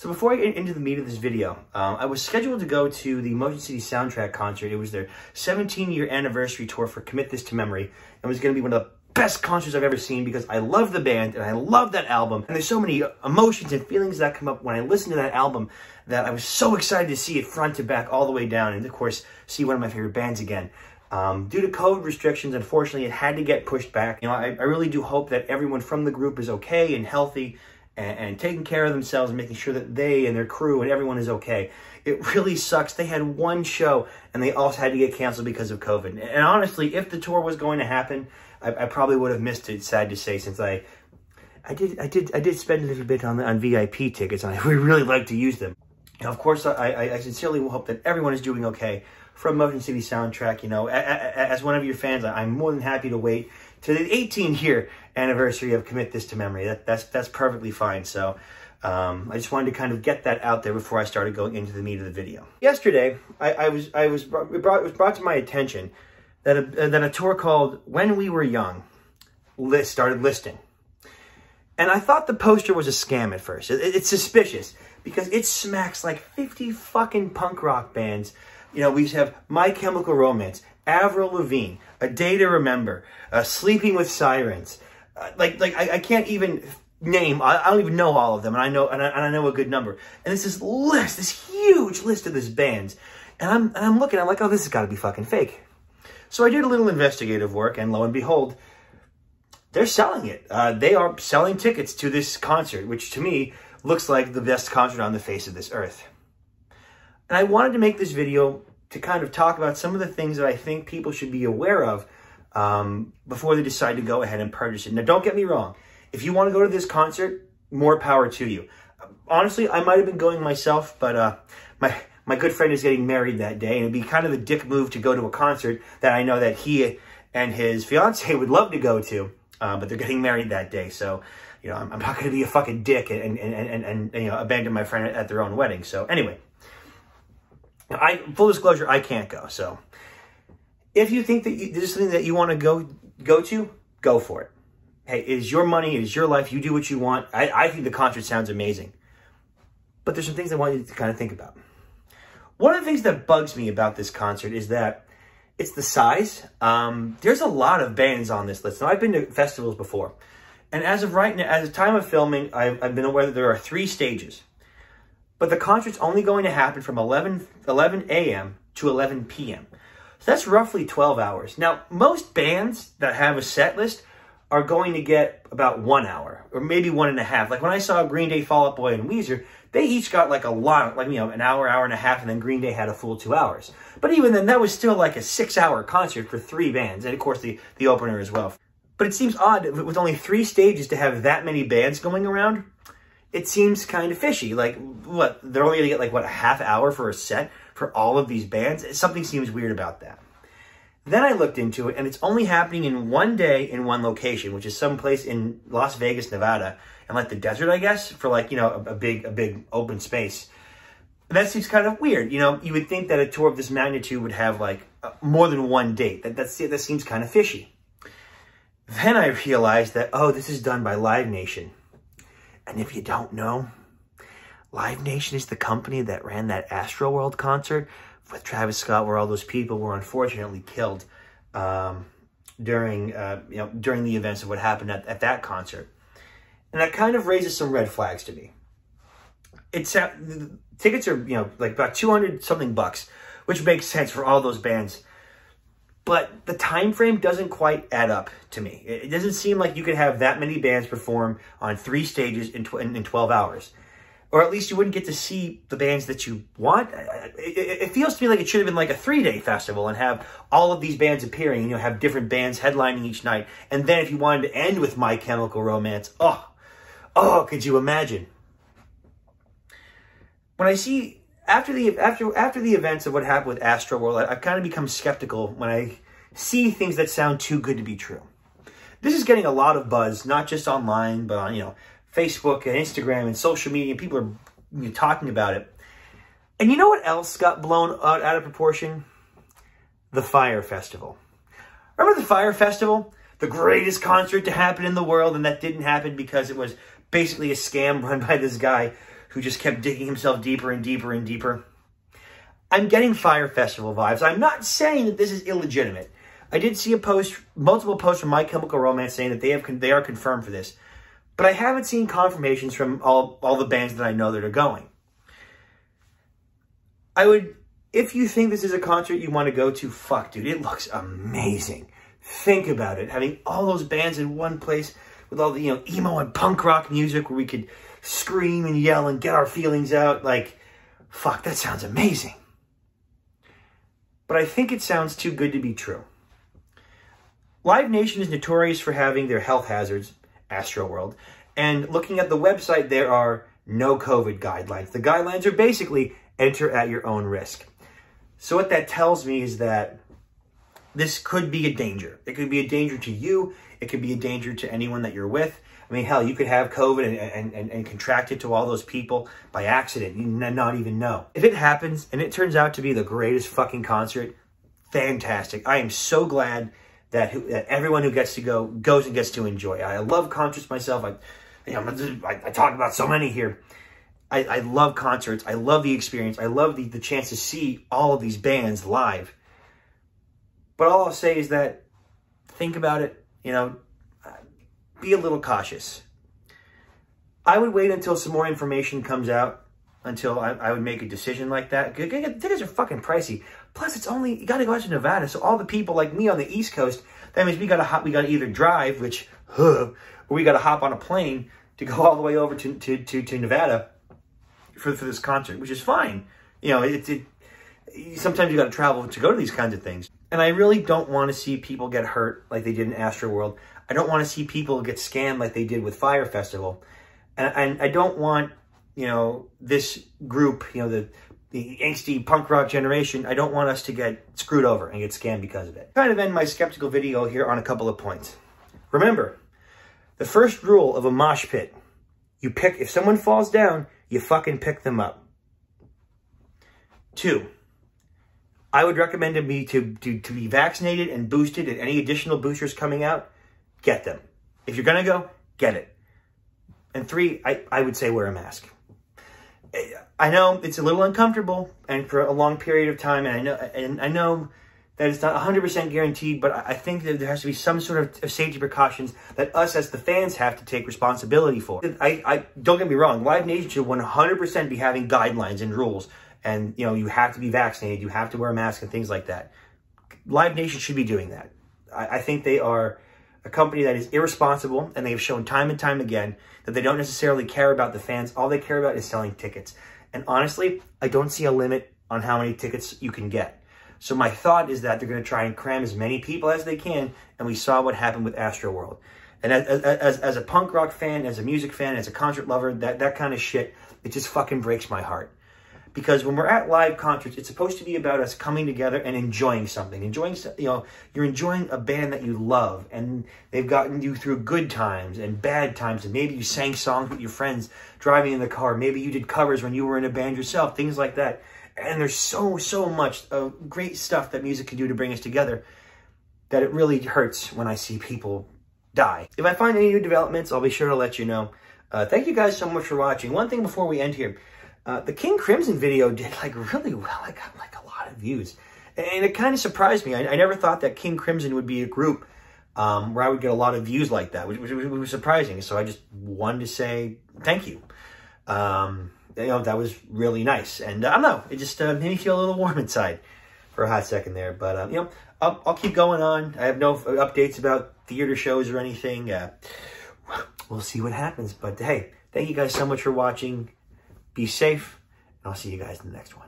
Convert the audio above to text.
So before I get into the meat of this video, I was scheduled to go to the Motion City Soundtrack concert. It was their 17-year anniversary tour for Commit This to Memory. It was going to be one of the best concerts I've ever seen because I love the band and I love that album. And there's so many emotions and feelings that come up when I listen to that album that I was so excited to see it front to back all the way down and, of course, see one of my favorite bands again. Due to COVID restrictions, unfortunately, it had to get pushed back. You know, I really do hope that everyone from the group is okay and healthy and taking care of themselves and making sure that they and their crew and everyone is okay. It really sucks. They had one show and they also had to get canceled because of COVID. And honestly, if the tour was going to happen, I probably would have missed it, sad to say, since I did spend a little bit on VIP tickets and I would really like to use them. And of course, I sincerely hope that everyone is doing okay from Motion City Soundtrack. You know, as one of your fans, I'm more than happy to wait to the 18-year anniversary of Commit This to Memory. That's perfectly fine. So I just wanted to kind of get that out there before I started going into the meat of the video. Yesterday, it was brought to my attention that a tour called When We Were Young started listing. And I thought the poster was a scam at first. It's suspicious because it smacks like 50 fucking punk rock bands. You know, we have My Chemical Romance, Avril Lavigne, A Day to Remember, Sleeping with Sirens. I can't even name. I don't even know all of them, and I know a good number. And it's this list, this huge list of these bands, and I'm looking. I'm like, oh, this has got to be fucking fake. So I did a little investigative work, and lo and behold, they're selling it. They are selling tickets to this concert, which to me looks like the best concert on the face of this earth. And I wanted to make this video to kind of talk about some of the things that I think people should be aware of before they decide to go ahead and purchase it. Now, don't get me wrong. If you want to go to this concert, more power to you. Honestly, I might have been going myself, but my good friend is getting married that day, and it'd be kind of a dick move to go to a concert that I know that he and his fiance would love to go to, but they're getting married that day. So, you know, I'm not going to be a fucking dick and you know, abandon my friend at their own wedding. So anyway, full disclosure, I can't go. So if you think that this is something that you want to go to, go for it. Hey, it is your money. It is your life. You do what you want. I think the concert sounds amazing. But there's some things I want you to kind of think about. One of the things that bugs me about this concert is that it's the size. There's a lot of bands on this list. Now, I've been to festivals before. And as of right now, at the time of filming, I've been aware that there are 3 stages. But the concert's only going to happen from 11 a.m. to 11 p.m. So that's roughly 12 hours. Now, most bands that have a set list are going to get about 1 hour or maybe 1.5. Like when I saw Green Day, Fall Out Boy, and Weezer, they each got like a lot, like, you know, an hour, hour and a half, and then Green Day had a full 2 hours. But even then, that was still like a 6-hour concert for 3 bands, and of course the opener as well. But it seems odd with only 3 stages to have that many bands going around. It seems kind of fishy. Like, what, they're only going to get like, what, a half hour for a set for all of these bands? Something seems weird about that. Then I looked into it, and it's only happening in one day in one location, which is someplace in Las Vegas, Nevada, and like the desert, I guess, for like, you know, a big open space. That seems kind of weird. You know, you would think that a tour of this magnitude would have like more than one date. That seems kind of fishy. Then I realized that, oh, this is done by Live Nation. And if you don't know, Live Nation is the company that ran that Astroworld concert with Travis Scott, where all those people were unfortunately killed during the events of what happened at that concert. And that kind of raises some red flags to me. Tickets are, you know, like about 200 something bucks, which makes sense for all those bands. But the time frame doesn't quite add up to me. It doesn't seem like you could have that many bands perform on 3 stages in 12 hours. Or at least you wouldn't get to see the bands that you want. It feels to me like it should have been like a 3-day festival and have all of these bands appearing, you know, have different bands headlining each night. And then if you wanted to end with My Chemical Romance, oh, could you imagine? When I see, after the events of what happened with Astroworld, I've kind of become skeptical when I see things that sound too good to be true. This is getting a lot of buzz, not just online, but on, you know, Facebook and Instagram and social media. People are talking about it. And you know what else got blown out of proportion? The Fyre Festival. Remember the Fyre Festival? The greatest concert to happen in the world, and that didn't happen because it was basically a scam run by this guy who just kept digging himself deeper and deeper and deeper. I'm getting Fyre Festival vibes. I'm not saying that this is illegitimate. I did see a post, multiple posts from My Chemical Romance saying that they are confirmed for this. But I haven't seen confirmations from all the bands that I know that are going. If you think this is a concert you want to go to, fuck, dude, it looks amazing. Think about it. Having all those bands in one place with all the, emo and punk rock music where we could scream and yell and get our feelings out. Like, fuck, that sounds amazing. But I think it sounds too good to be true. Live Nation is notorious for having their health hazards, Astroworld, and looking at the website, there are no COVID guidelines. The guidelines are basically enter at your own risk. So what that tells me is that this could be a danger. It could be a danger to you. It could be a danger to anyone that you're with. I mean, hell, you could have COVID and contract it to all those people by accident. You not even know. If it happens and it turns out to be the greatest fucking concert, fantastic. I am so glad that everyone who gets to go goes and gets to enjoy it. I love concerts myself. I talk about so many here. I love concerts. I love the experience. I love the chance to see all of these bands live. But all I'll say is that think about it, be a little cautious. I would wait until some more information comes out until I would make a decision like that. Tickets are fucking pricey. Plus, you got to go out to Nevada. So all the people like me on the East Coast, that means we got to either drive, or we got to hop on a plane to go all the way over to Nevada for this concert, which is fine. Sometimes you got to travel to go to these kinds of things. And I really don't want to see people get hurt like they did in Astroworld. I don't want to see people get scammed like they did with Fyre Festival. And I don't want, this group, the angsty punk rock generation, I don't want us to get screwed over and get scammed because of it. Kind of end my skeptical video here on a couple of points. Remember, the first rule of a mosh pit, if someone falls down, you fucking pick them up. 2, I would recommend to be vaccinated and boosted, and any additional boosters coming out, get them. If you're going to go, get it. And 3, I would say wear a mask. I know it's a little uncomfortable and for a long period of time, and I know that it's not 100% guaranteed, but I think that there has to be some sort of safety precautions that us as the fans have to take responsibility for. Don't get me wrong, Live Nation should 100% be having guidelines and rules. And, you have to be vaccinated, you have to wear a mask and things like that. Live Nation should be doing that. I think they are a company that is irresponsible, and they've shown time and time again that they don't necessarily care about the fans. All they care about is selling tickets. And honestly, I don't see a limit on how many tickets you can get. So my thought is that they're going to try and cram as many people as they can, and we saw what happened with Astroworld. And as a punk rock fan, as a music fan, as a concert lover, that kind of shit, it just fucking breaks my heart. Because when we're at live concerts, it's supposed to be about us coming together and enjoying something. You're enjoying a band that you love, and they've gotten you through good times and bad times, and maybe you sang songs with your friends driving in the car. Maybe you did covers when you were in a band yourself, things like that. And there's so much great stuff that music can do to bring us together that it really hurts when I see people die. If I find any new developments, I'll be sure to let you know. Thank you guys so much for watching. One thing before we end here. The King Crimson video did really well. I got a lot of views. And it kind of surprised me. I never thought that King Crimson would be a group where I would get a lot of views like that, which was surprising. So I just wanted to say thank you. That was really nice. And I don't know, it just made me feel a little warm inside for a hot second there. But, I'll keep going on. I have no updates about theater shows or anything. We'll see what happens. But, hey, thank you guys so much for watching. Be safe, and I'll see you guys in the next one.